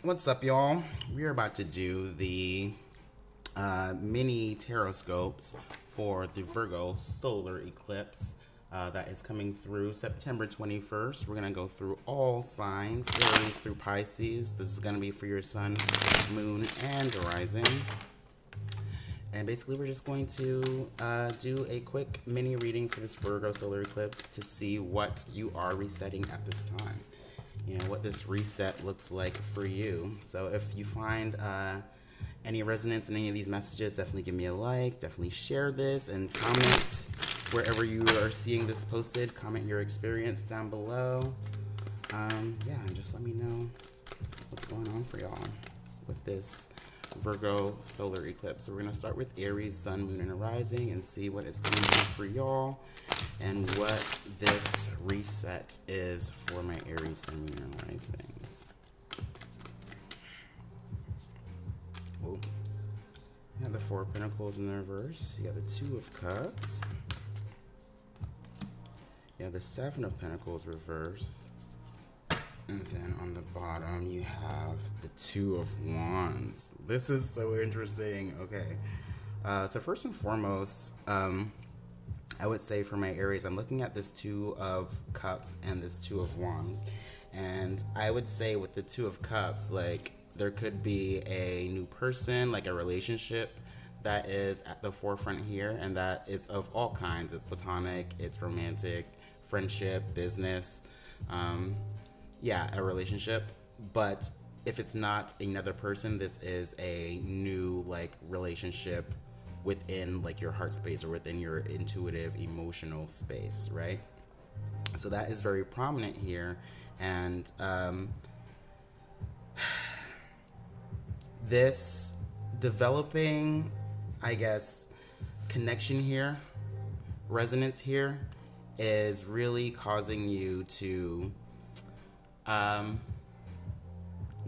What's up, y'all? We are about to do the mini tarot scopes for the Virgo solar eclipse that is coming through September 21st. We're going to go through all signs, Aries through Pisces. This is going to be for your sun, moon, and rising. And basically, we're just going to do a quick mini reading for this Virgo solar eclipse to see what you are resetting at this time. You know, what this reset looks like for you. So if you find any resonance in any of these messages, definitely give me a like, definitely share this, and comment wherever you are seeing this posted. Comment your experience down below. Yeah, and just let me know what's going on for y'all with this Virgo solar eclipse. So we're going to start with Aries, sun, moon, and rising and see what it's going to do for y'all and what this reset is for my Aries, sun, moon, and risings. Whoa. You have the Four of Pentacles in the reverse. You have the Two of Cups. You have the Seven of Pentacles reverse. And then on the bottom, you have the Two of Wands. This is so interesting. Okay. So first and foremost, I would say for my Aries, I'm looking at this Two of Cups and this Two of Wands. And I would say with the Two of Cups, like, there could be a new person, like a relationship that is at the forefront here. And that is of all kinds. It's platonic, it's romantic, friendship, business. Yeah, a relationship. But if it's not another person, this is a new, like, relationship within, like, your heart space or within your intuitive emotional space, right? So that is very prominent here. And this developing, I guess, connection here, resonance here, is really causing you to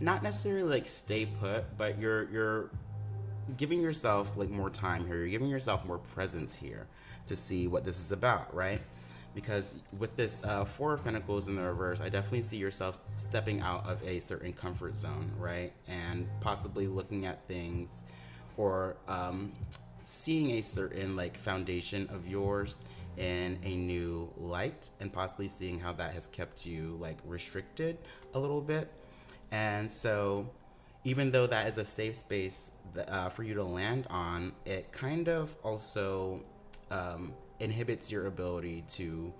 not necessarily like stay put, but you're giving yourself like more time here. You're giving yourself more presence here to see what this is about, right? Because with this Four of Pentacles in the reverse, I definitely see yourself stepping out of a certain comfort zone, right? And possibly looking at things or seeing a certain like foundation of yours in a new light, and possibly seeing how that has kept you like restricted a little bit. And so even though that is a safe space for you to land on, it kind of also inhibits your ability to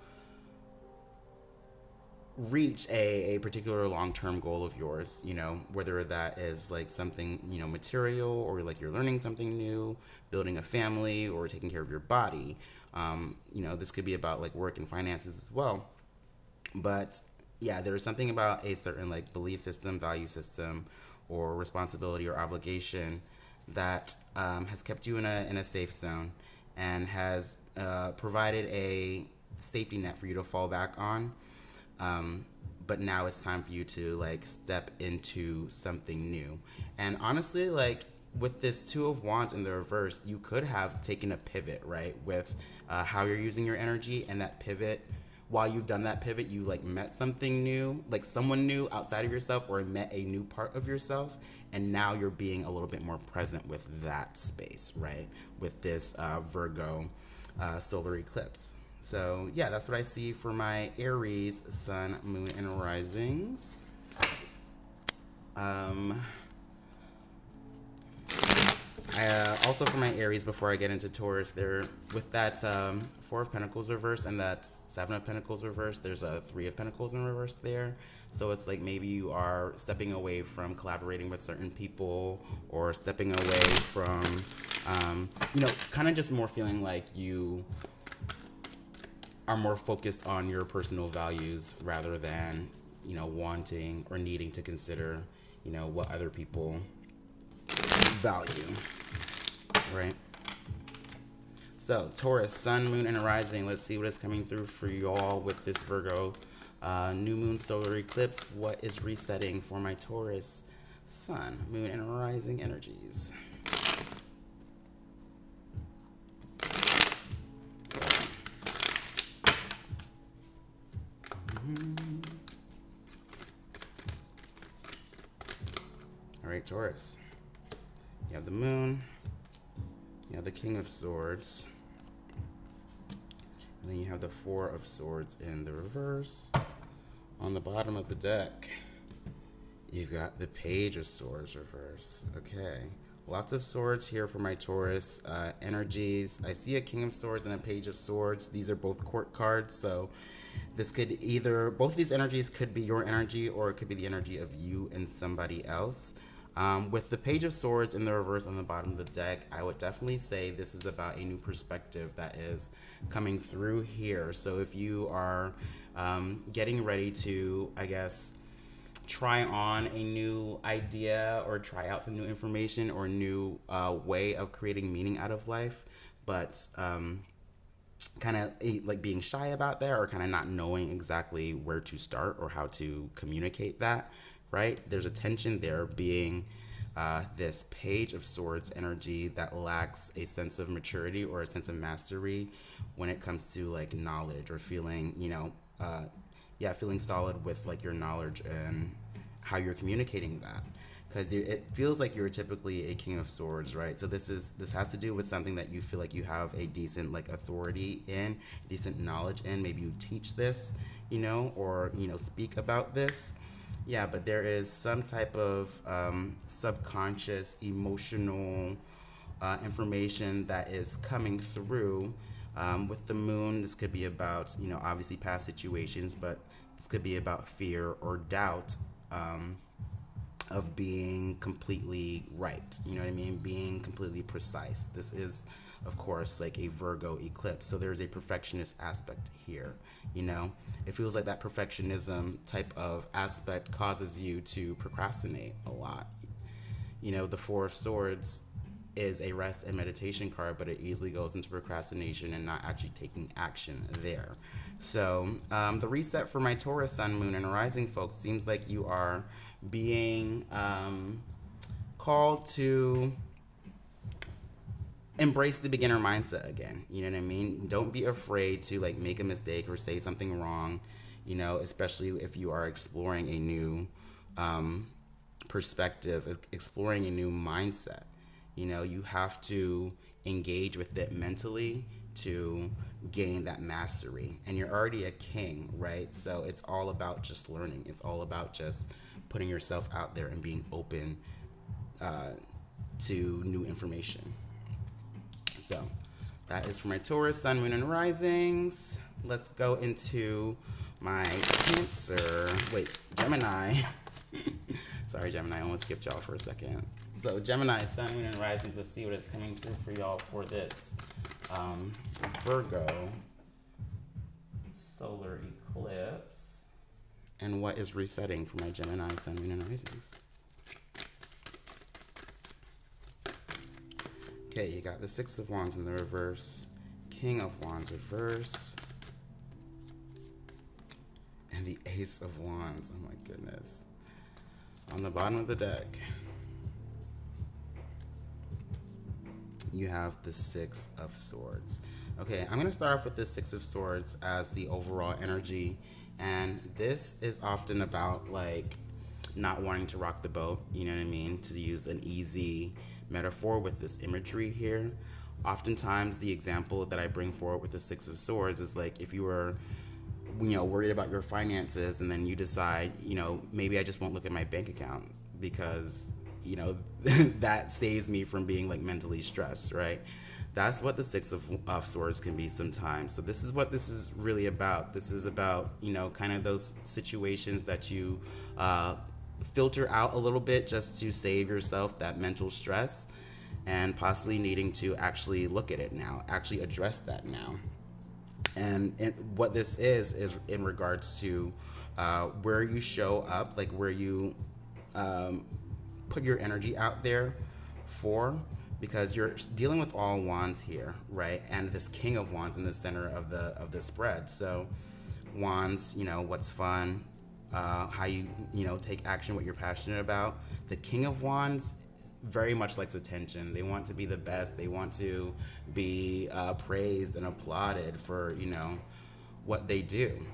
reach a particular long-term goal of yours, you know, whether that is like something, you know, material, or like you're learning something new, building a family, or taking care of your body. You know, this could be about like work and finances as well. But yeah, there's something about a certain like belief system, value system, or responsibility or obligation that has kept you in a safe zone and has provided a safety net for you to fall back on. But now it's time for you to like step into something new. And honestly, like with this Two of Wands in the reverse, you could have taken a pivot, right, with how you're using your energy. And that pivot, while you've done that pivot, you like met something new, like someone new outside of yourself, or met a new part of yourself. And now you're being a little bit more present with that space, right, with this Virgo solar eclipse. So yeah, that's what I see for my Aries, sun, moon, and risings. Also for my Aries, before I get into Taurus, there with that Four of Pentacles reverse and that Seven of Pentacles reverse, there's a Three of Pentacles in reverse there. So it's like maybe you are stepping away from collaborating with certain people, or stepping away from, you know, kind of just more feeling like you are more focused on your personal values rather than, you know, wanting or needing to consider, you know, what other people value, right? So Taurus, sun, moon, and rising. Let's see what is coming through for y'all with this Virgo new moon solar eclipse. What is resetting for my Taurus, sun, moon, and rising energies? All right, Taurus. You have the Moon. You have the King of Swords. And then you have the Four of Swords in the reverse. On the bottom of the deck, you've got the Page of Swords reverse. Okay. Lots of swords here for my Taurus energies. I see a King of Swords and a Page of Swords. These are both court cards, so this could either, both of these energies could be your energy, or it could be the energy of you and somebody else. With the Page of Swords in the reverse on the bottom of the deck, I would definitely say this is about a new perspective that is coming through here. So if you are getting ready to, I guess, try on a new idea or try out some new information or new way of creating meaning out of life, but kind of like being shy about that, or kind of not knowing exactly where to start or how to communicate that, right? There's a tension there being this Page of Swords energy that lacks a sense of maturity or a sense of mastery when it comes to like knowledge or feeling, feeling solid with like your knowledge and how you're communicating that. Because it feels like you're typically a King of Swords, right? So this has to do with something that you feel like you have a decent like authority in, decent knowledge in. Maybe you teach this, or speak about this. Yeah, but there is some type of subconscious emotional information that is coming through. With the Moon, this could be about obviously past situations, but this could be about fear or doubt. Of being completely right, you know what I mean? Being completely precise. This is, of course, like a Virgo eclipse, so there's a perfectionist aspect here, It feels like that perfectionism type of aspect causes you to procrastinate a lot. The Four of Swords is a rest and meditation card, but it easily goes into procrastination and not actually taking action there. So the reset for my Taurus Sun, Moon, and Rising folks seems like you are being called to embrace the beginner mindset again. You know what I mean? Don't be afraid to like make a mistake or say something wrong, especially if you are exploring a new perspective, exploring a new mindset. You have to engage with it mentally to gain that mastery. And you're already a king, right? So it's all about just learning. It's all about just putting yourself out there and being open to new information. So that is for my Taurus, Sun, Moon, and Risings. Let's go into my Gemini. Sorry, Gemini, I almost skipped y'all for a second. So Gemini, Sun, Moon, and Risings, let's see what is coming through for y'all for this Virgo solar eclipse. And what is resetting for my Gemini, Sun, Moon, and Risings? Okay, you got the Six of Wands in the reverse, King of Wands reverse, and the Ace of Wands. Oh my goodness. On the bottom of the deck, you have the Six of Swords. Okay, I'm going to start off with the Six of Swords as the overall energy. And this is often about like not wanting to rock the boat, you know what I mean? To use an easy metaphor with this imagery here. Oftentimes the example that I bring forward with the Six of Swords is like if you were worried about your finances and then you decide, maybe I just won't look at my bank account because, that saves me from being like mentally stressed, right? That's what the Six of Swords can be sometimes. So this is what this is really about. This is about, kind of those situations that you filter out a little bit just to save yourself that mental stress, and possibly needing to actually look at it now, actually address that now. And what this is in regards to where you show up, like where you put your energy out there for, because you're dealing with all wands here, right? And this King of Wands in the center of the spread. So wands, what's fun, how you take action, what you're passionate about. The King of Wands very much likes attention. They want to be the best. They want to be praised and applauded for what they do.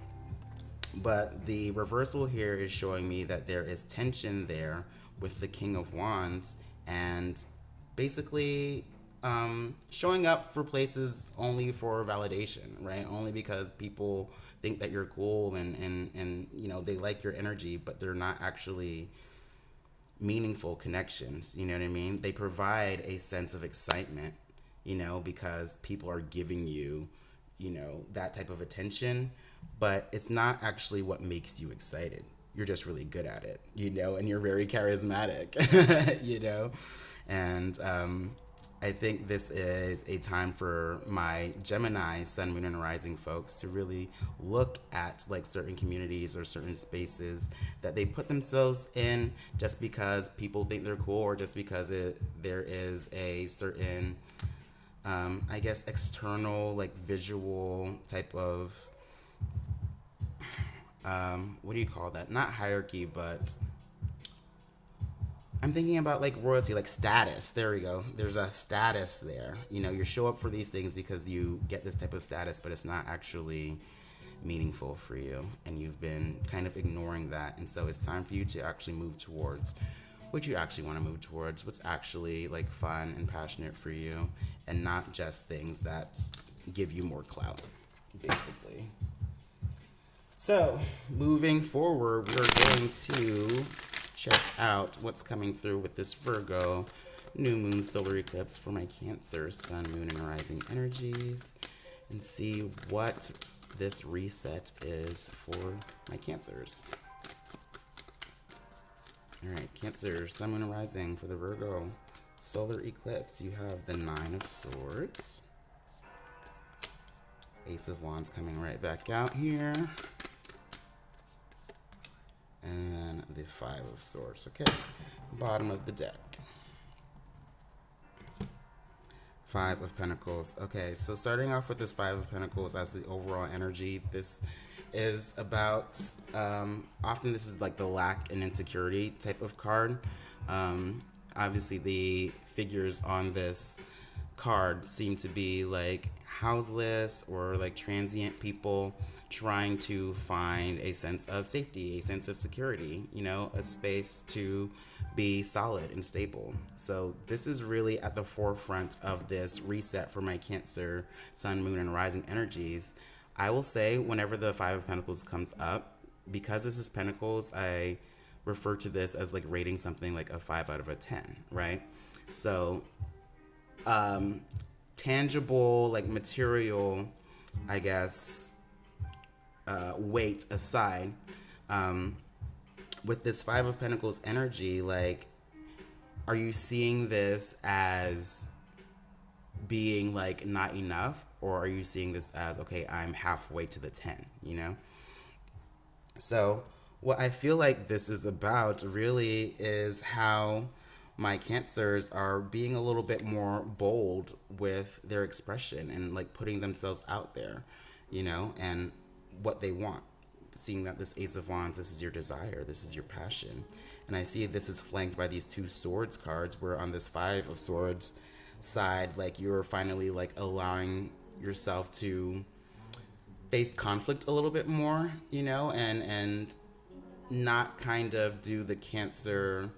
But the reversal here is showing me that there is tension there with the King of Wands, and basically showing up for places only for validation, right? Only because people think that you're cool and you know, they like your energy, but they're not actually meaningful connections. You know what I mean? They provide a sense of excitement, you know, because people are giving you, you know, that type of attention, but it's not actually what makes you excited. You're just really good at it, you know, and you're very charismatic, you know, and I think this is a time for my Gemini, Sun, Moon, and Rising folks to really look at like certain communities or certain spaces that they put themselves in just because people think they're cool, or just because there is a certain, I guess, external, like visual type of, what do you call that? Not hierarchy, but I'm thinking about like royalty, like status. There we go. There's a status there. You know, you show up for these things because you get this type of status, but it's not actually meaningful for you. And you've been kind of ignoring that. And so it's time for you to actually move towards what you actually want to move towards, what's actually like fun and passionate for you, and not just things that give you more clout, basically. So, moving forward, we're going to check out what's coming through with this Virgo new moon solar eclipse for my Cancer, Sun, Moon, and Rising energies, and see what this reset is for my Cancers. All right, Cancer, Sun, Moon, and Rising for the Virgo solar eclipse. You have the Nine of Swords, Ace of Wands coming right back out here, and then the Five of Swords. Okay, bottom of the deck. Five of Pentacles. Okay, so starting off with this Five of Pentacles as the overall energy, this is about, often this is like the lack and insecurity type of card. Obviously the figures on this card seem to be like houseless or like transient people trying to find a sense of safety, a sense of security, you know, a space to be solid and stable. So this is really at the forefront of this reset for my Cancer, Sun, Moon, and Rising energies. I will say whenever the Five of Pentacles comes up, because this is Pentacles, I refer to this as like rating something like a 5 out of a 10, right? So tangible, like material, I guess, weight aside, with this Five of Pentacles energy, like, are you seeing this as being like not enough, or are you seeing this as, okay, I'm halfway to the 10, you know? So what I feel like this is about really is how my Cancers are being a little bit more bold with their expression and like putting themselves out there, you know, and what they want. Seeing that this Ace of Wands, this is your desire, this is your passion. And I see this is flanked by these Two Swords cards, where on this Five of Swords side, like you're finally like allowing yourself to face conflict a little bit more, you know, and not kind of do the Cancer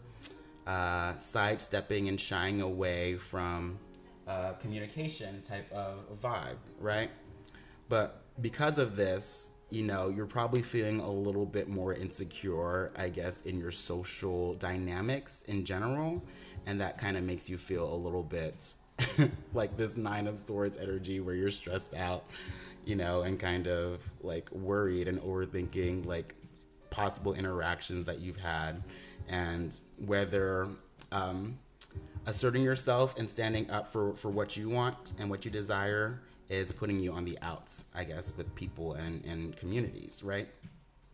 sidestepping and shying away from communication type of vibe, right? But because of this, you know, you're probably feeling a little bit more insecure, I guess, in your social dynamics in general. And that kind of makes you feel a little bit like this Nine of Swords energy, where you're stressed out, you know, and kind of like worried and overthinking like possible interactions that you've had, and whether asserting yourself and standing up for what you want and what you desire is putting you on the outs, I guess, with people and communities, right?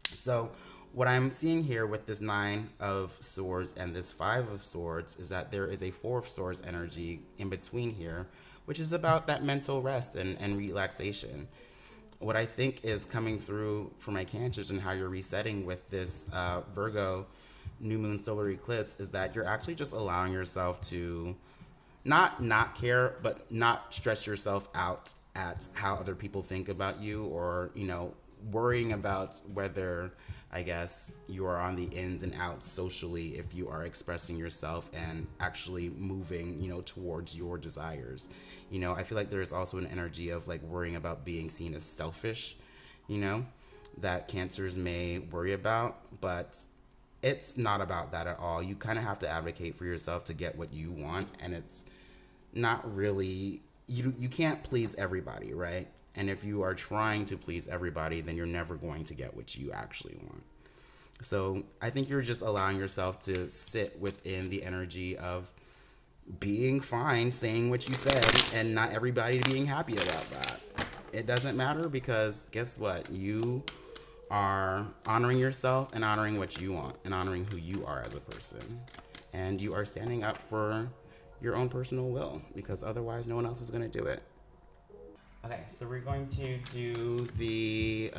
So what I'm seeing here with this Nine of Swords and this Five of Swords is that there is a Four of Swords energy in between here, which is about that mental rest and relaxation. What I think is coming through for my Cancers and how you're resetting with this Virgo new moon solar eclipse is that you're actually just allowing yourself to not care, but not stress yourself out at how other people think about you, or, you know, worrying about whether I guess you are on the ins and outs socially if you are expressing yourself and actually moving, towards your desires. I feel like there's also an energy of like worrying about being seen as selfish, you know, that Cancers may worry about, but it's not about that at all. You kind of have to advocate for yourself to get what you want, and it's not really, you can't please everybody, right? And if you are trying to please everybody, then you're never going to get what you actually want. So I think you're just allowing yourself to sit within the energy of being fine, saying what you said, and not everybody being happy about that. It doesn't matter, because guess what? You are honoring yourself and honoring what you want and honoring who you are as a person. And you are standing up for your own personal will, because otherwise no one else is going to do it. Okay, so we're going to do the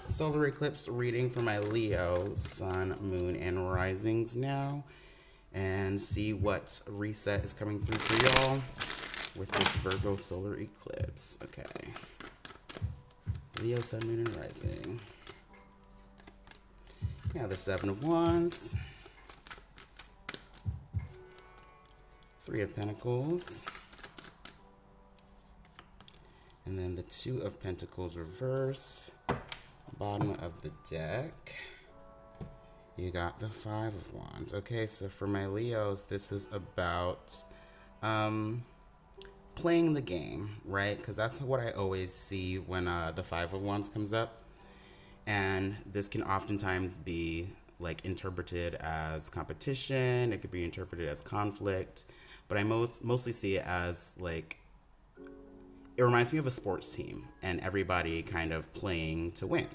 solar eclipse reading for my Leo, sun, moon, and risings now, and see what reset is coming through for y'all with this Virgo solar eclipse. Okay. Leo, sun, moon, and rising. Yeah, the Seven of Wands. Three of Pentacles. And then the Two of Pentacles reverse. Bottom of the deck. You got the Five of Wands. Okay, so for my Leos, this is about playing the game, right? Because that's what I always see when the Five of Wands comes up. And this can oftentimes be like interpreted as competition. It could be interpreted as conflict. But I mostly see it as like, it reminds me of a sports team and everybody kind of playing to win,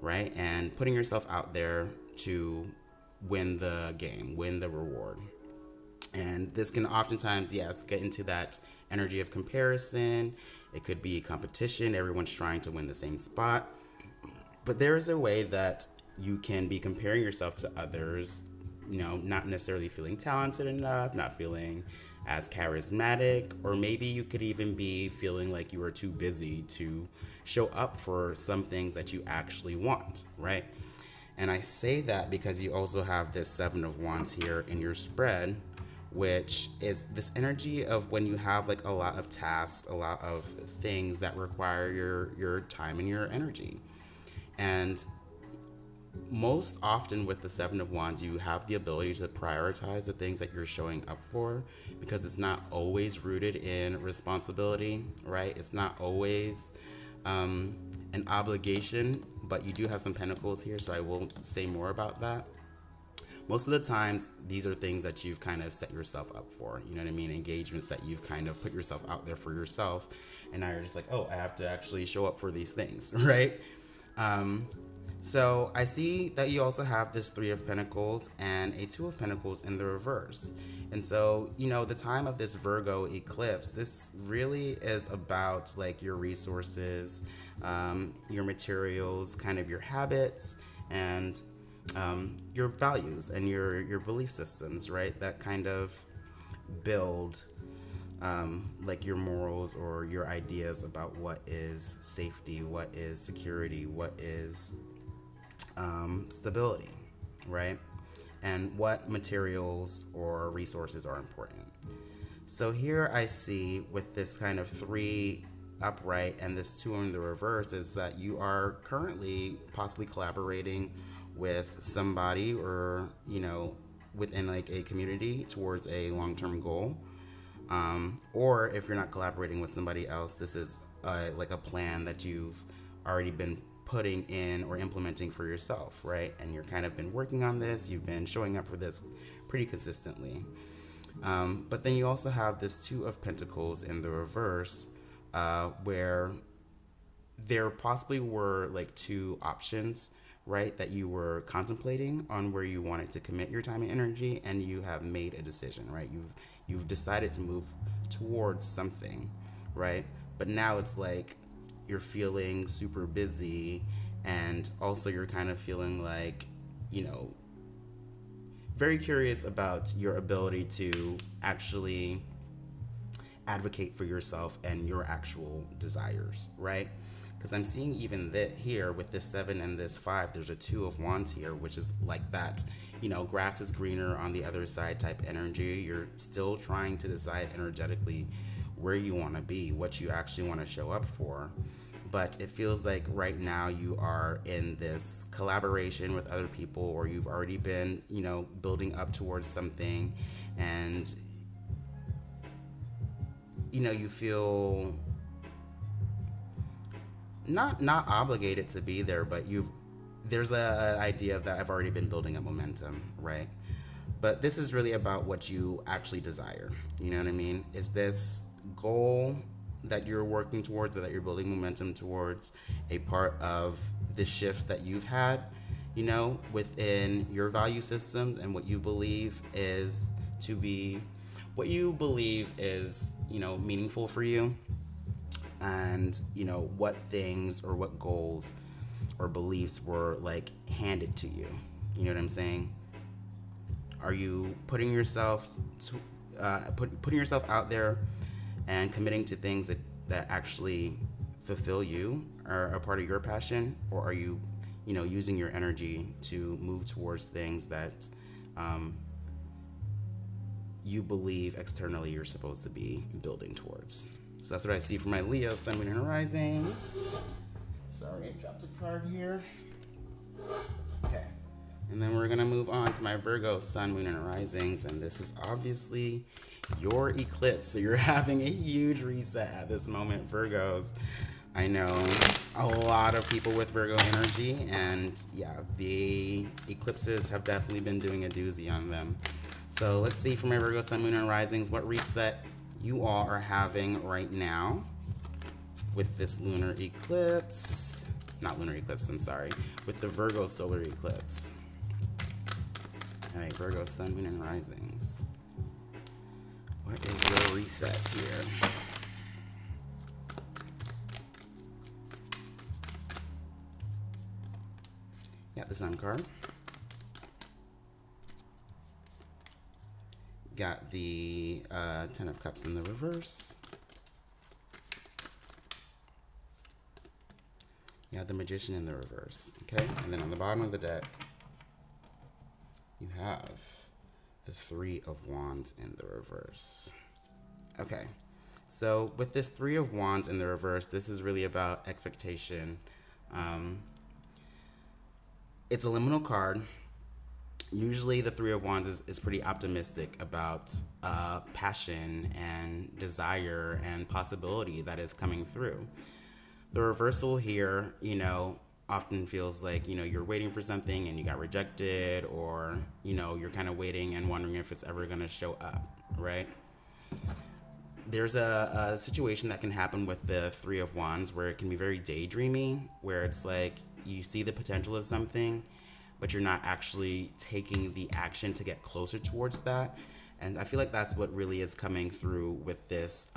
right? And putting yourself out there to win the game, win the reward. And this can oftentimes, yes, get into that energy of comparison. It could be competition. Everyone's trying to win the same spot. But there is a way that you can be comparing yourself to others, not necessarily feeling talented enough, not feeling as charismatic, or maybe you could even be feeling like you are too busy to show up for some things that you actually want, right? And I say that because you also have this Seven of Wands here in your spread, which is this energy of when you have like a lot of tasks, a lot of things that require your time and your energy. And most often with the Seven of Wands, you have the ability to prioritize the things that you're showing up for, because it's not always rooted in responsibility, right? It's not always an obligation, but you do have some pentacles here, so I will say more about that. Most of the times, these are things that you've kind of set yourself up for, you know what I mean? Engagements that you've kind of put yourself out there for yourself, and now you're just like, oh, I have to actually show up for these things, right? So I see that you also have this Three of Pentacles and a Two of Pentacles in the reverse. And so, the time of this Virgo eclipse, this really is about like your resources, your materials, kind of your habits, and your values and your belief systems, right? That kind of build like your morals or your ideas about what is safety, what is security, what is stability, right? And what materials or resources are important. So here I see with this kind of three upright and this two in the reverse is that you are currently possibly collaborating with somebody or, within like a community towards a long-term goal. Or if you're not collaborating with somebody else, this is like a plan that you've already been putting in or implementing for yourself, right? And you're kind of been working on this, you've been showing up for this pretty consistently. But then you also have this Two of Pentacles in the reverse, where there possibly were like two options, right, that you were contemplating on where you wanted to commit your time and energy, and you have made a decision, right? You've decided to move towards something, right? But now it's like you're feeling super busy, and also you're kind of feeling like, very curious about your ability to actually advocate for yourself and your actual desires, right? Because I'm seeing even that here with this 7 and this 5, there's a 2 of Wands here, which is like that, grass is greener on the other side type energy. You're still trying to decide energetically where you want to be, what you actually want to show up for. But it feels like right now you are in this collaboration with other people, or you've already been, building up towards something, and, you feel not obligated to be there, but there's an idea of that I've already been building up momentum, right? But this is really about what you actually desire. You know what I mean? Is this goal that you're working towards, or that you're building momentum towards, a part of the shifts that you've had, within your value systems and what you believe is meaningful for you? And what things or what goals or beliefs were like handed to you? You know what I'm saying? Are you putting yourself putting yourself out there and committing to things that actually fulfill you, or a part of your passion? Or are you using your energy to move towards things that you believe externally you're supposed to be building towards? So that's what I see for my Leo, Sun, Moon, and Risings. Sorry, I dropped a card here. Okay. And then we're going to move on to my Virgo, Sun, Moon, and Risings. And this is obviously your eclipse. So you're having a huge reset at this moment, Virgos. I know a lot of people with Virgo energy. And yeah, the eclipses have definitely been doing a doozy on them. So let's see for my Virgo, Sun, Moon, and Risings what reset you all are having right now with this lunar eclipse. Not lunar eclipse, I'm sorry. With the Virgo solar eclipse. All right, Virgo, Sun, Moon, and Risings. What is your resets here? Got the Sun card. Got the 10 of Cups in the reverse. You have the Magician in the reverse, okay? And then on the bottom of the deck, you have the 3 of Wands in the reverse. Okay, so with this 3 of Wands in the reverse, this is really about expectation. It's a liminal card. Usually the 3 of Wands is pretty optimistic about passion and desire and possibility that is coming through. The reversal here, often feels like, you're waiting for something and you got rejected, or, you're kind of waiting and wondering if it's ever going to show up, right? There's a situation that can happen with the 3 of Wands where it can be very daydreamy, where it's like you see the potential of something, but you're not actually taking the action to get closer towards that. And I feel like that's what really is coming through with this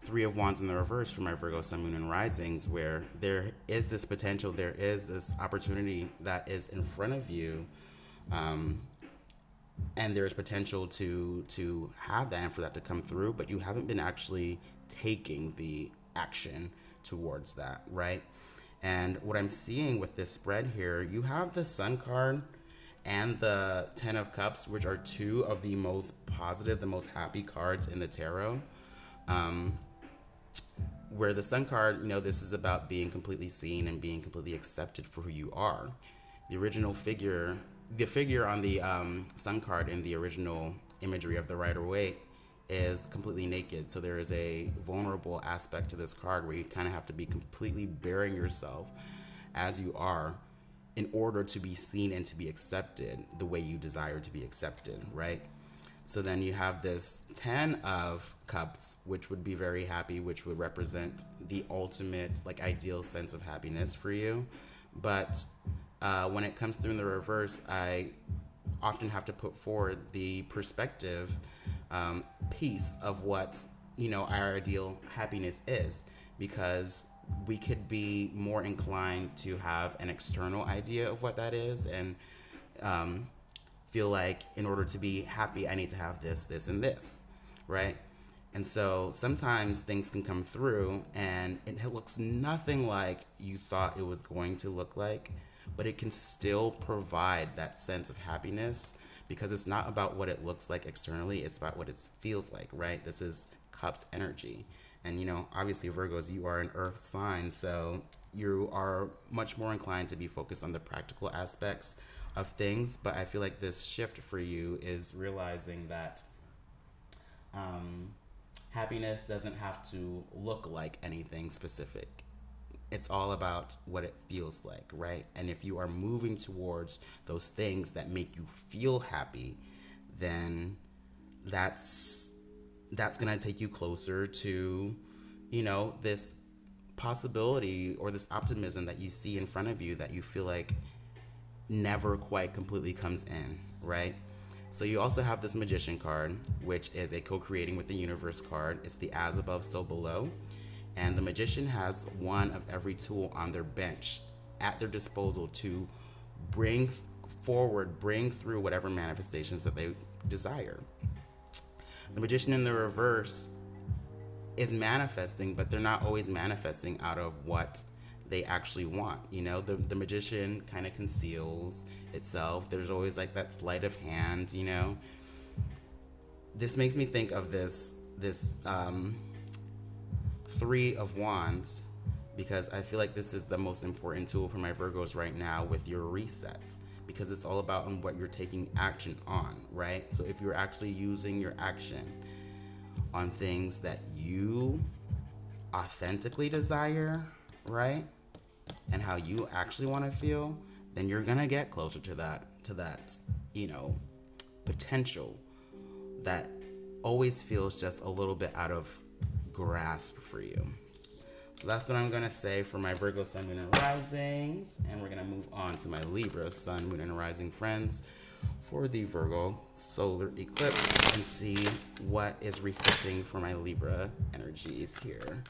3 of Wands in the reverse for my Virgo, Sun, Moon, and Risings, where there is this potential, there is this opportunity that is in front of you, and there's potential to have that and for that to come through, but you haven't been actually taking the action towards that, right? And what I'm seeing with this spread here, you have the Sun card and the 10 of Cups, which are 2 of the most positive, the most happy cards in the tarot. Where the Sun card, this is about being completely seen and being completely accepted for who you are. The figure on the Sun card in the original imagery of the Rider-Waite is completely naked. So there is a vulnerable aspect to this card where you kind of have to be completely bearing yourself as you are in order to be seen and to be accepted the way you desire to be accepted, right? So then you have this 10 of Cups, which would be very happy, which would represent the ultimate, ideal sense of happiness for you. But when it comes through in the reverse, I often have to put forward the perspective piece of what, our ideal happiness is, because we could be more inclined to have an external idea of what that is, and feel like in order to be happy, I need to have this, this, and this, right? And so sometimes things can come through and it looks nothing like you thought it was going to look like, but it can still provide that sense of happiness because it's not about what it looks like externally, it's about what it feels like, right? This is Cups energy. And obviously Virgos, you are an earth sign, so you are much more inclined to be focused on the practical aspects of things. But I feel like this shift for you is realizing that happiness doesn't have to look like anything specific. It's all about what it feels like, right? And if you are moving towards those things that make you feel happy, then that's going to take you closer to, this possibility or this optimism that you see in front of you that you feel like never quite completely comes in, right? So you also have this Magician card, which is a co-creating with the universe card. It's the as above, so below. And the Magician has one of every tool on their bench at their disposal to bring through whatever manifestations that they desire. The Magician in the reverse is manifesting, but they're not always manifesting out of what they actually want. The Magician kind of conceals itself. There's always like that sleight of hand. This makes me think of this Three of Wands, because I feel like this is the most important tool for my Virgos right now with your reset, because it's all about on what you're taking action on, right? So if you're actually using your action on things that you authentically desire, right? And how you actually want to feel, then you're going to get closer to that, potential that always feels just a little bit out of grasp for you. So that's what I'm going to say for my Virgo Sun, Moon, and Risings. And we're going to move on to my Libra Sun, Moon, and Rising friends for the Virgo solar eclipse and see what is resetting for my Libra energies here.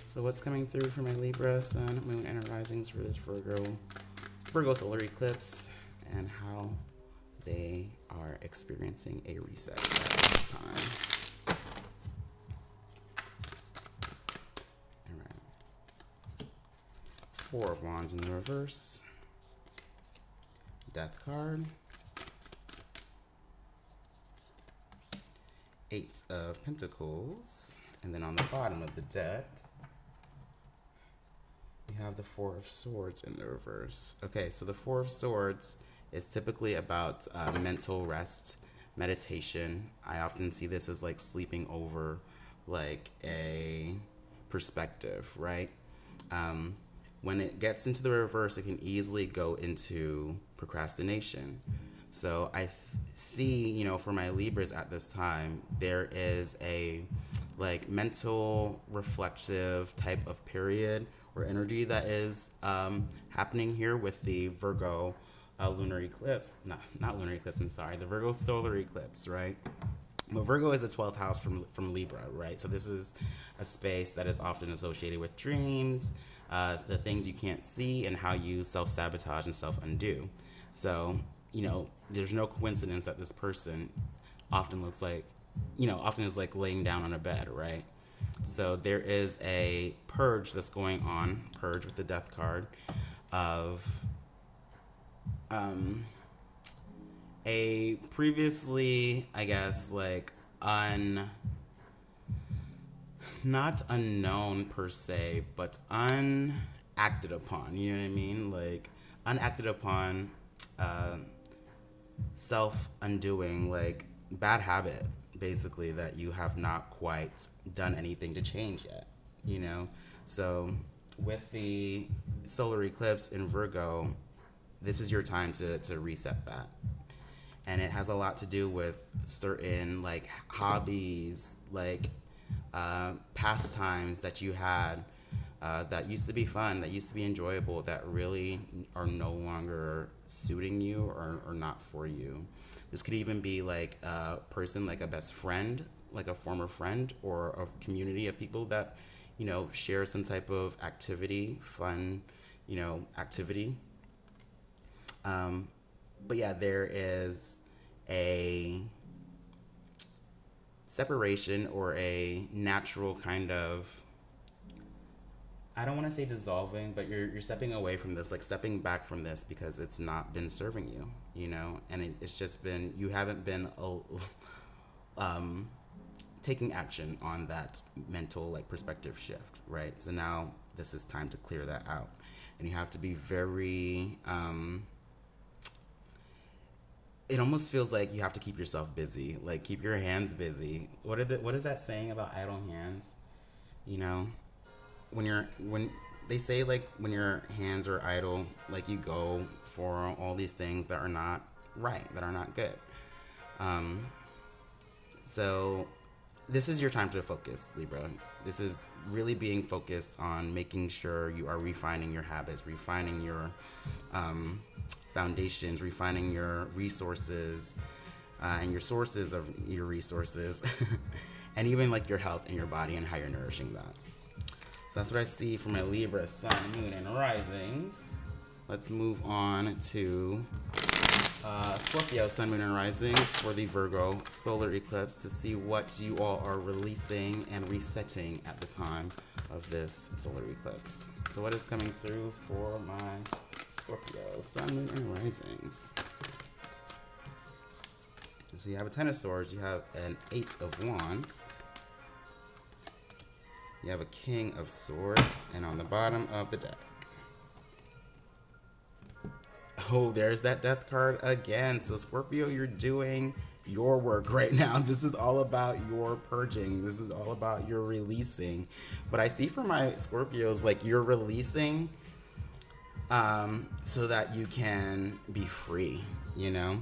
So what's coming through for my Libra Sun, Moon, and Risings for this Virgo solar eclipse, and how they are experiencing a reset at this time. All right. Four of Wands in the reverse. Death card. Eight of Pentacles. And then on the bottom of the deck, we have the Four of Swords in the reverse. Okay, so the Four of Swords is typically about mental rest, meditation. I often see this as like sleeping over like a perspective, right? When it gets into the reverse, it can easily go into procrastination. So I see, for my Libras at this time, there is a like mental reflective type of period or energy that is happening here with the Virgo lunar eclipse. Not lunar eclipse, I'm sorry, the Virgo solar eclipse, right? But Virgo is the 12th house from Libra, right? So this is a space that is often associated with dreams, the things you can't see, and how you self-sabotage and self-undo. So, there's no coincidence that this person often looks like, often is like laying down on a bed, right? So there is a purge that's going on, purge with the Death card, of a previously, I guess, like not unknown per se, but unacted upon, you know what I mean? Like unacted upon, self-undoing, like bad habit, basically, that you have not quite done anything to change yet, So with the solar eclipse in Virgo, this is your time to reset that. And it has a lot to do with certain like hobbies, like pastimes that you had that used to be fun, that used to be enjoyable, that really are no longer suiting you or not for you. This could even be like a person, like a best friend, like a former friend, or a community of people that, share some type of activity, fun, activity. But yeah, there is a separation or a natural kind of, I don't want to say dissolving, but you're stepping away from this, like stepping back from this because it's not been serving you, you know, and it's just been, you haven't been taking action on that mental like perspective shift, right? So now this is time to clear that out, and you have to be very. It almost feels like you have to keep yourself busy, like keep your hands busy. What is that saying about idle hands? You know, when they say like when your hands are idle, like you go for all these things that are not right, that are not good. So this is your time to focus, Libra. This is really being focused on making sure you are refining your habits, refining your foundations, refining your resources, and your sources of your resources, and even like your health and your body and how you're nourishing that. So that's what I see for my Libra sun, moon, and risings. Let's move on to Scorpio sun, moon, and risings for the Virgo solar eclipse to see what you all are releasing and resetting at the time of this solar eclipse. So what is coming through for my Scorpio sun, moon, and risings? So you have a 10 of swords, you have an 8 of wands, you have a king of swords, and on the bottom of the deck, oh, there's that death card again. So Scorpio, you're doing your work right now. This is all about your purging. This is all about your releasing. But I see for my Scorpios, like you're releasing so that you can be free, you know?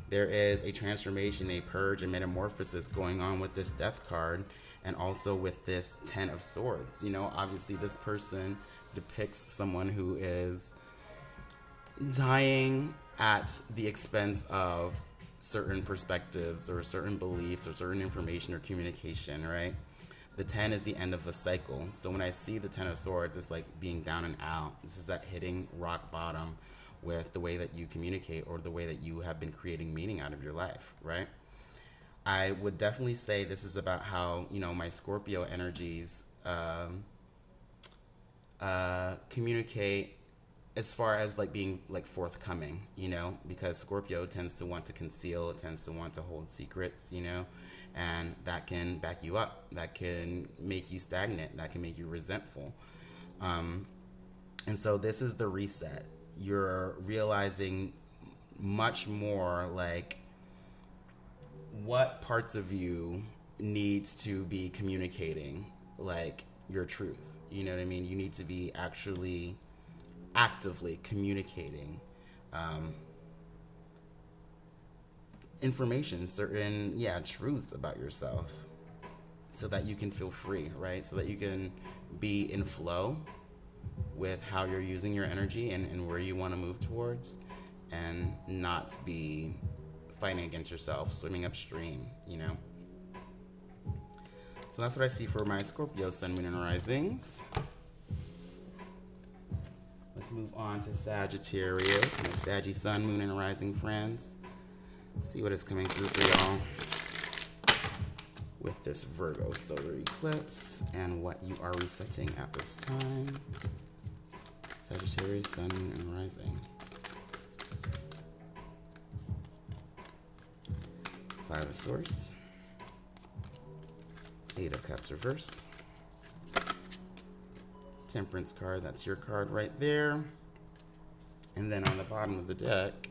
There is a transformation, a purge, a metamorphosis going on with this death card and also with this 10 of swords. You know, obviously this person depicts someone who is dying at the expense of certain perspectives or certain beliefs or certain information or communication, right? The 10 is the end of the cycle. So when I see the 10 of swords, it's like being down and out. This is that hitting rock bottom with the way that you communicate or the way that you have been creating meaning out of your life, right? I would definitely say this is about how, you know, my Scorpio energies communicate as far as like being like forthcoming, you know, because Scorpio tends to want to conceal, it tends to want to hold secrets, you know, and that can back you up, that can make you stagnant, that can make you resentful. And so this is the reset. You're realizing much more like what parts of you needs to be communicating like your truth. You know what I mean? You need to be actually actively communicating information, certain, truth about yourself so that you can feel free, right? So that you can be in flow with how you're using your energy and where you want to move towards and not be fighting against yourself, swimming upstream, you know? So that's what I see for my Scorpio sun, moon, and risings. Let's move on to Sagittarius, my Saggy sun, moon, and rising friends. Let's see what is coming through for y'all with this Virgo solar eclipse and what you are resetting at this time. Sagittarius, sun, moon, and rising. 5 of swords. 8 of cups reverse. Temperance card, that's your card right there. And then on the bottom of the deck,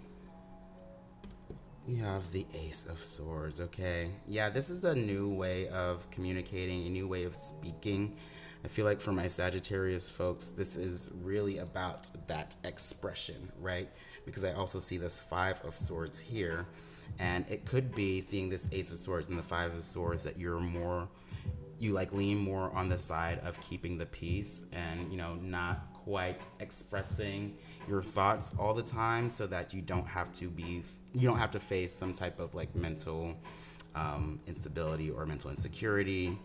we have the Ace of Swords, okay? Yeah, this is a new way of communicating, a new way of speaking. I feel like for my Sagittarius folks, this is really about that expression, right? Because I also see this 5 of Swords here. And it could be seeing this Ace of Swords and the 5 of Swords that you like lean more on the side of keeping the peace and, you know, not quite expressing your thoughts all the time so that you don't have to face some type of like mental instability or mental insecurity.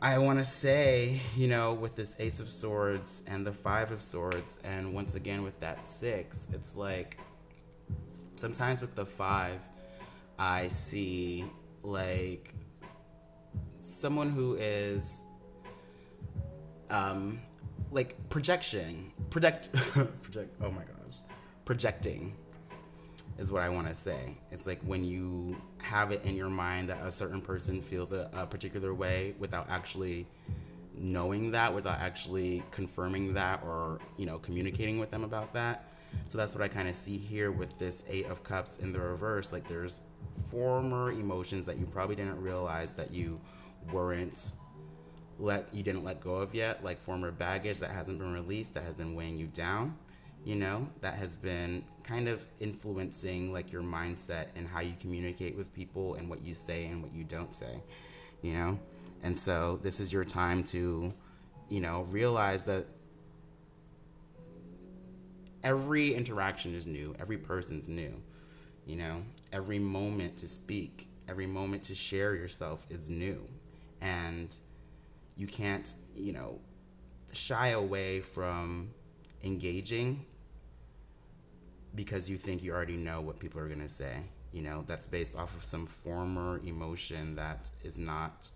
I want to say, you know, with this Ace of Swords and the 5 of Swords, and once again with that 6, it's like sometimes with the 5, I see like someone who is like project. Oh my gosh, projecting is what I want to say. It's like when you have it in your mind that a certain person feels a particular way without actually knowing that, without actually confirming that, or communicating with them about that. So that's what I kind of see here with this Eight of Cups in the reverse. Like there's former emotions that you probably didn't realize that weren't you didn't let go of yet, like former baggage that hasn't been released, that has been weighing you down, that has been kind of influencing like your mindset and how you communicate with people and what you say and what you don't say, and so this is your time to realize that every interaction is new, every person's new, every moment to speak, every moment to share yourself is new, and you can't, shy away from engaging because you think you already know what people are going to say. That's based off of some former emotion that is not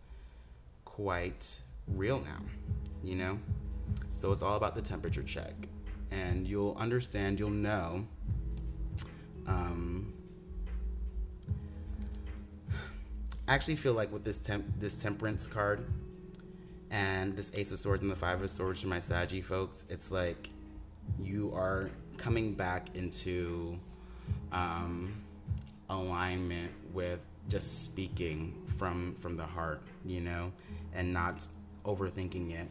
quite real now, So it's all about the temperature check. And you'll understand, you'll know. I actually feel like with this Temperance card, and this Ace of Swords and the Five of Swords for my Saggy folks, it's like you are coming back into alignment with just speaking from the heart, and not overthinking it,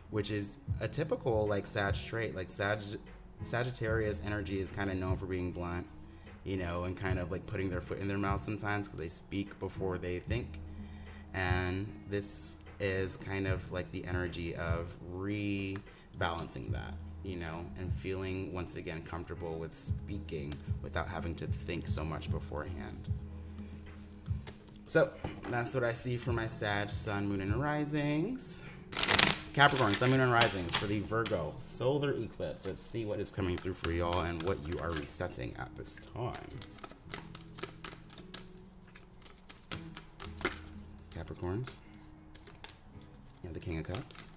which is a typical like Sag trait. Like Sagittarius energy is kind of known for being blunt, and kind of like putting their foot in their mouth sometimes because they speak before they think, and this is kind of like the energy of rebalancing that, and feeling once again comfortable with speaking without having to think so much beforehand. So that's what I see for my Sag, Sun, Moon, and Risings. Capricorn, Sun, Moon, and Risings for the Virgo solar eclipse. Let's see what is coming through for y'all and what you are resetting at this time. Capricorns. You have the King of Cups.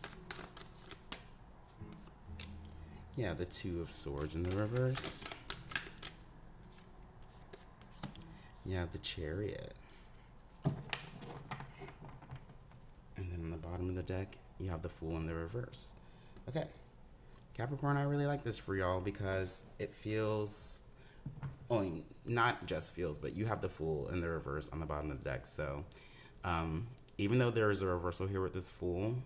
You have the Two of Swords in the reverse. You have the Chariot. And then on the bottom of the deck, you have the Fool in the reverse. Okay. Capricorn, I really like this for y'all because it feels, only not just feels, but you have the Fool in the reverse on the bottom of the deck. So, even though there is a reversal here with this Fool,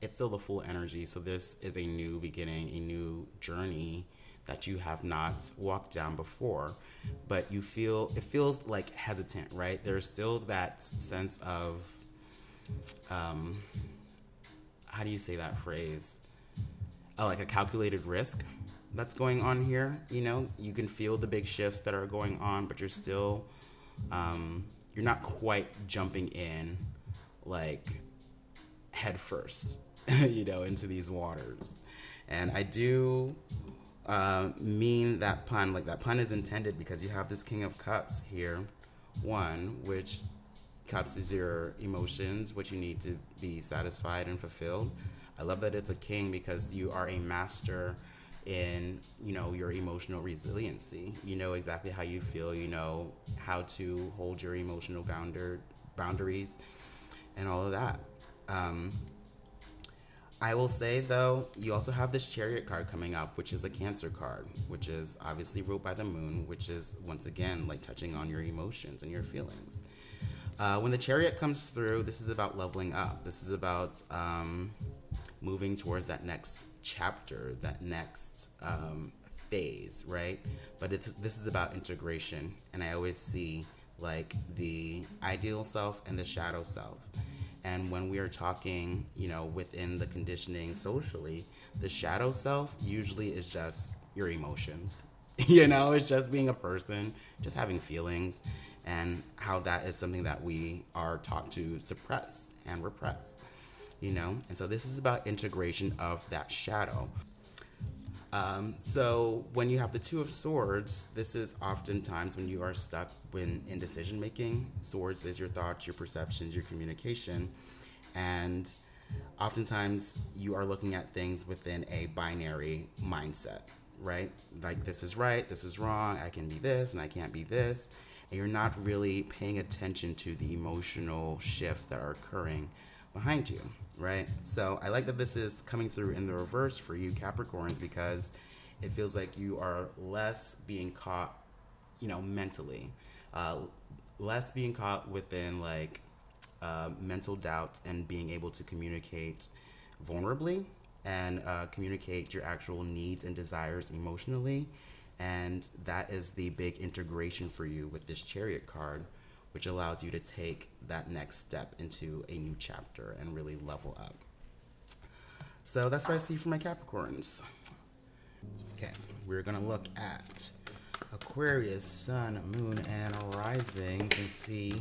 it's still the Fool energy. So this is a new beginning, a new journey that you have not walked down before, but it feels like hesitant, right? There's still that sense of, how do you say that phrase? Like a calculated risk that's going on here. You can feel the big shifts that are going on, but you're still, you're not quite jumping in like head first, into these waters. And I do mean that pun, like that pun is intended because you have this King of Cups here, which Cups is your emotions, what you need to be satisfied and fulfilled. I love that it's a king because you are a master in, your emotional resiliency. You know exactly how you feel, how to hold your emotional boundaries and all of that. I will say, though, you also have this Chariot card coming up, which is a Cancer card, which is obviously ruled by the moon, which is, once again, like touching on your emotions and your feelings. When the Chariot comes through, this is about leveling up. This is about moving towards that next chapter, that next phase, right? But this is about integration. And I always see like the ideal self and the shadow self. And when we are talking, within the conditioning socially, the shadow self usually is just your emotions. It's just being a person, just having feelings, and how that is something that we are taught to suppress and repress, And so this is about integration of that shadow. So when you have the Two of Swords, this is oftentimes when you are stuck in decision making. Swords is your thoughts, your perceptions, your communication, and oftentimes you are looking at things within a binary mindset, right? Like this is right, this is wrong, I can be this and I can't be this. And you're not really paying attention to the emotional shifts that are occurring behind you, right? So I like that this is coming through in the reverse for you Capricorns, because it feels like you are less being caught, mentally, uh, less being caught within like mental doubt, and being able to communicate vulnerably, and communicate your actual needs and desires emotionally. And that is the big integration for you with this Chariot card, which allows you to take that next step into a new chapter and really level up. So that's what I see for my Capricorns. Okay, we're going to look at Aquarius, Sun, Moon, and Risings, and see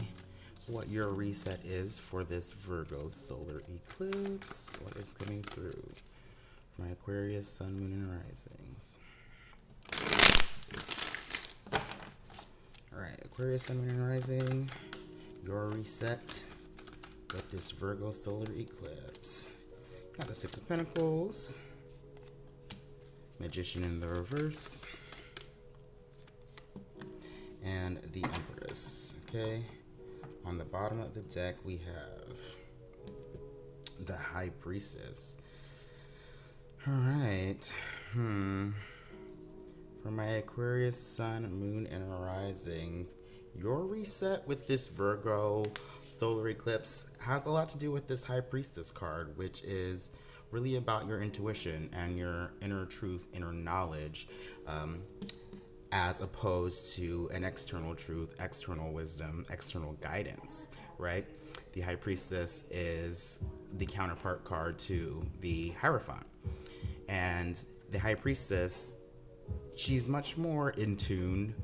what your reset is for this Virgo solar eclipse. What is coming through for my Aquarius, Sun, Moon, and Risings. Alright, Aquarius, Sun, Moon, and Rising, your reset with this Virgo solar eclipse. Got the Six of Pentacles, Magician in the reverse, and the Empress. Okay, on the bottom of the deck we have the High Priestess. Alright, for my Aquarius, Sun, Moon, and Rising, your reset with this Virgo solar eclipse has a lot to do with this High Priestess card, which is really about your intuition and your inner truth, inner knowledge, as opposed to an external truth, external wisdom, external guidance, right? The High Priestess is the counterpart card to the Hierophant. And the High Priestess, she's much more in tune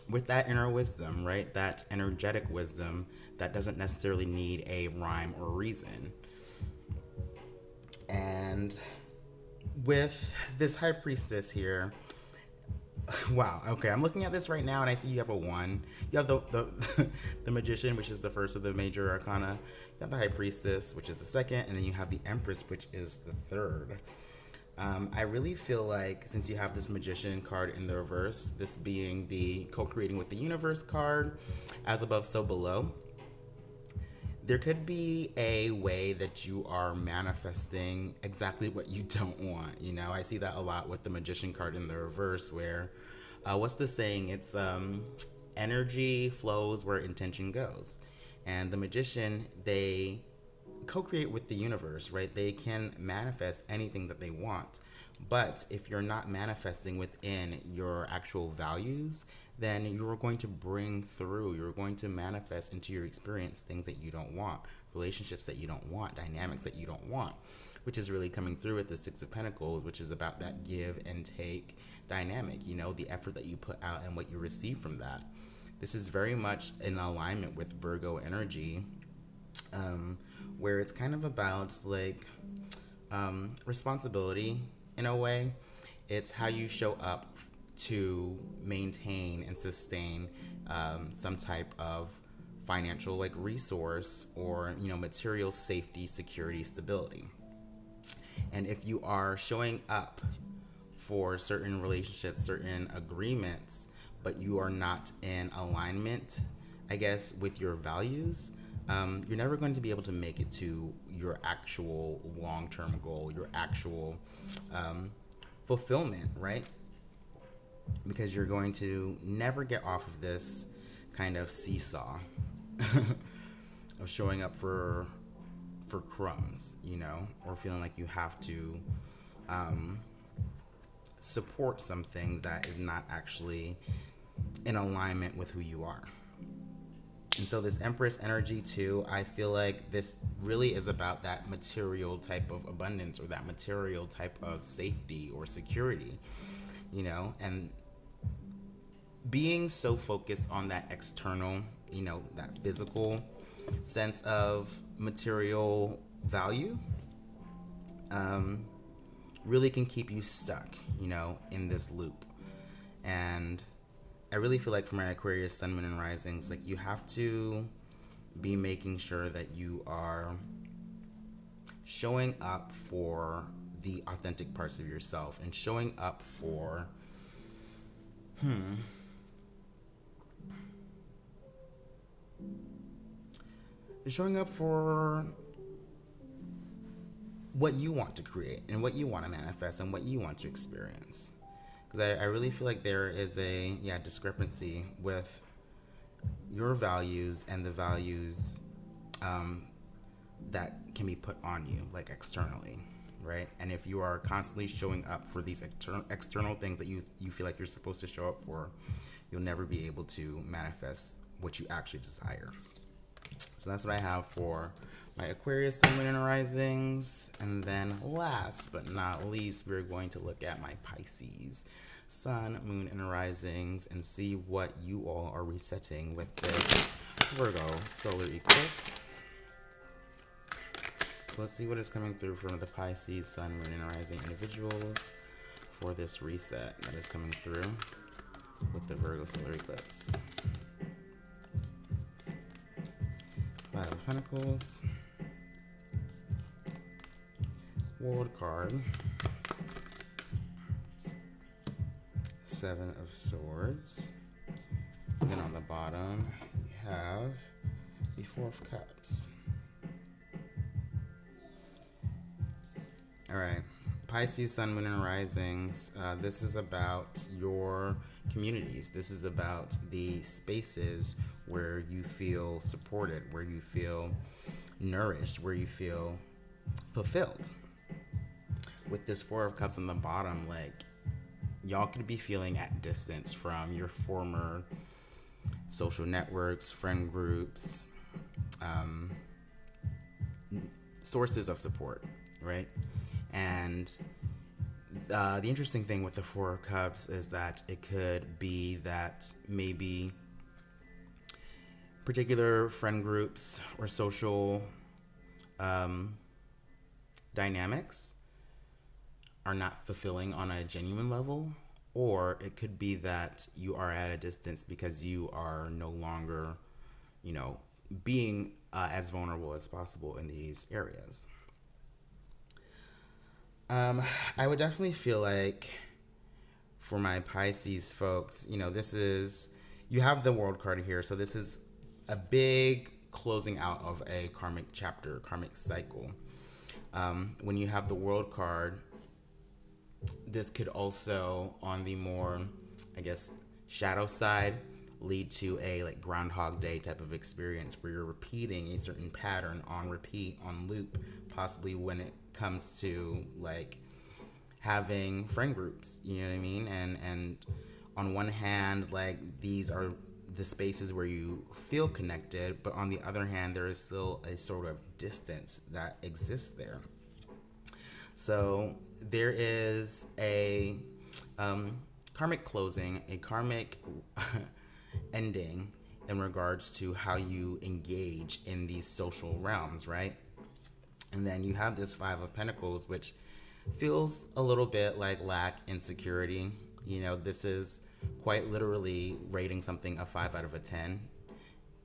with that inner wisdom, right? That energetic wisdom that doesn't necessarily need a rhyme or reason. And with this High Priestess here, wow, okay, I'm looking at this right now and I see you have a 1. You have the Magician, which is the first of the major arcana. You have the High Priestess, which is the second, and then you have the Empress, which is the third. I really feel like since you have this Magician card in the reverse, this being the co-creating with the universe card, as above, so below, there could be a way that you are manifesting exactly what you don't want. I see that a lot with the Magician card in the reverse, where, what's the saying? It's energy flows where intention goes. And the Magician, they co-create with the universe, right? They can manifest anything that they want. But if you're not manifesting within your actual values, then you're going to you're going to manifest into your experience things that you don't want, relationships that you don't want, dynamics that you don't want, which is really coming through with the Six of Pentacles, which is about that give and take dynamic, the effort that you put out and what you receive from that. This is very much in alignment with Virgo energy, where it's kind of about like responsibility in a way. It's how you show up to maintain and sustain some type of financial like resource, or material safety, security, stability. And if you are showing up for certain relationships, certain agreements, but you are not in alignment, I guess, with your values, you're never going to be able to make it to your actual long-term goal, your actual fulfillment, right? Because you're going to never get off of this kind of seesaw of showing up for crumbs, or feeling like you have to support something that is not actually in alignment with who you are. And so this Empress energy too, I feel like this really is about that material type of abundance, or that material type of safety or security, and being so focused on that external, that physical sense of material value, really can keep you stuck, you know, in this loop. And I really feel like for my Aquarius Sun, Moon, and Risings, like you have to be making sure that you are showing up for the authentic parts of yourself and showing up for showing up for what you want to create and what you want to manifest and what you want to experience. Because I really feel like there is a discrepancy with your values and the values that can be put on you, like externally, right? And if you are constantly showing up for these external things that you feel like you're supposed to show up for, you'll never be able to manifest what you actually desire. So that's what I have for my Aquarius, Sun, Moon, and Risings. And then last but not least, we're going to look at my Pisces, Sun, Moon, and Risings and see what you all are resetting with this Virgo solar eclipse. So let's see what is coming through from the Pisces, Sun, Moon, and Rising individuals for this reset that is coming through with the Virgo solar eclipse. Five of Pentacles, World card, Seven of Swords, and then on the bottom we have the Four of Cups. All right, Pisces, Sun, Moon, and Risings. This is about your communities. This is about the spaces where you feel supported, where you feel nourished, where you feel fulfilled. With this Four of Cups on the bottom, like, y'all could be feeling at distance from your former social networks, friend groups, sources of support, right? And the interesting thing with the Four of Cups is that it could be that maybe particular friend groups or social dynamics are not fulfilling on a genuine level, or it could be that you are at a distance because you are no longer, you know, being as vulnerable as possible in these areas. I would definitely feel like for my Pisces folks, you know, this is, you have the World card here, so this is a big closing out of a karmic chapter, karmic cycle. When you have the World card, this could also, on the more, I guess, shadow side, lead to a like Groundhog Day type of experience where you're repeating a certain pattern on repeat, on loop, possibly when it comes to like having friend groups, you know what I mean? And on one hand, like, these are the spaces where you feel connected, but on the other hand, there is still a sort of distance that exists there. So there is a karmic closing, a karmic ending in regards to how you engage in these social realms, right? And then you have this Five of Pentacles, which feels a little bit like lack, insecurity. You know, this is quite literally rating something a 5 out of a 10.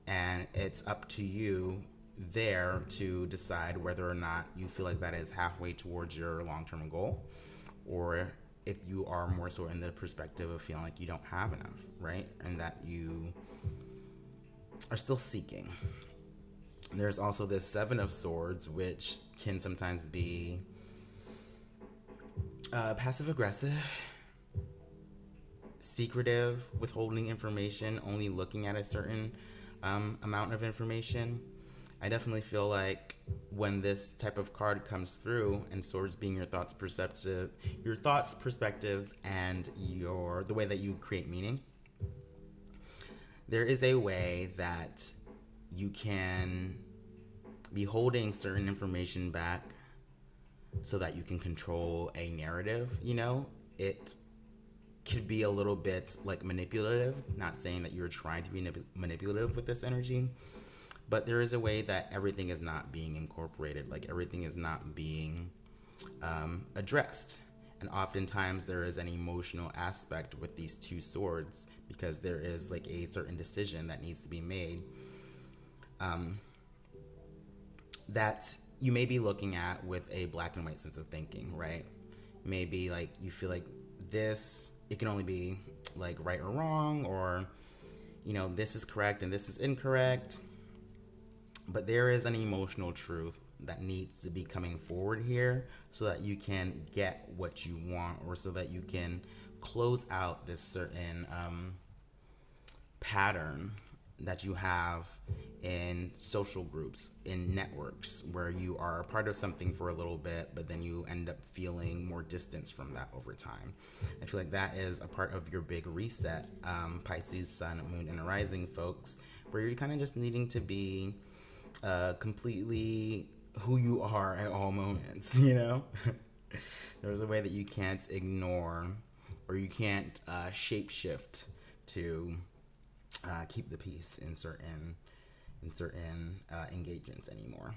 And it's up to you there to decide whether or not you feel like that is halfway towards your long-term goal, or if you are more so in the perspective of feeling like you don't have enough, right? And that you are still seeking. There's also this Seven of Swords, which can sometimes be passive-aggressive, secretive, withholding information, only looking at a certain amount of information. I definitely feel like when this type of card comes through, and swords being your thoughts, perspectives, and the way that you create meaning, there is a way that you can be holding certain information back so that you can control a narrative. You know, it could be a little bit like manipulative, not saying that you're trying to be manipulative with this energy, but there is a way that everything is not being incorporated, like everything is not being addressed. And oftentimes there is an emotional aspect with these two swords because there is like a certain decision that needs to be made that you may be looking at with a black and white sense of thinking, right? Maybe like you feel like this, it can only be like right or wrong, or this is correct and this is incorrect. But there is an emotional truth that needs to be coming forward here so that you can get what you want, or so that you can close out this certain pattern that you have in social groups, in networks, where you are a part of something for a little bit, but then you end up feeling more distance from that over time. I feel like that is a part of your big reset, Pisces, Sun, Moon, and Rising folks, where you're kind of just needing to be completely who you are at all moments, There's a way that you can't ignore, or you can't shapeshift to keep the peace in certain engagements anymore.